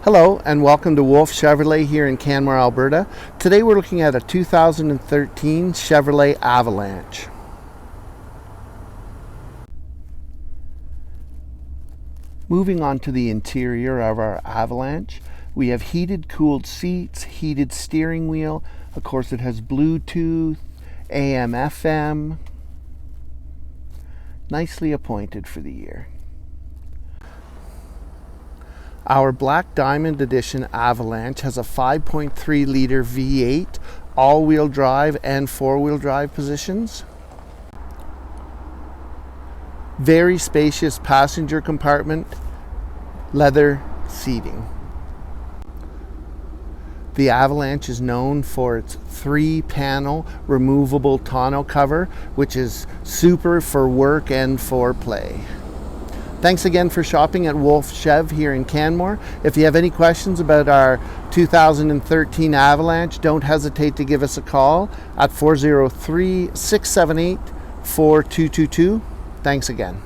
Hello and welcome to Wolfe Chevrolet here in Canmore, Alberta. Today we're looking at a 2013 Chevrolet Avalanche. Moving on to the interior of our Avalanche, we have heated cooled seats, heated steering wheel. Of course it has Bluetooth, AM, FM. Nicely appointed for the year. Our Black Diamond Edition Avalanche has a 5.3 liter V8, all-wheel drive and four-wheel drive positions. Very spacious passenger compartment, leather seating. The Avalanche is known for its 3-panel removable tonneau cover, which is super for work and for play. Thanks again for shopping at Wolfe Chev here in Canmore. If you have any questions about our 2013 Avalanche, don't hesitate to give us a call at 403-678-4222. Thanks again.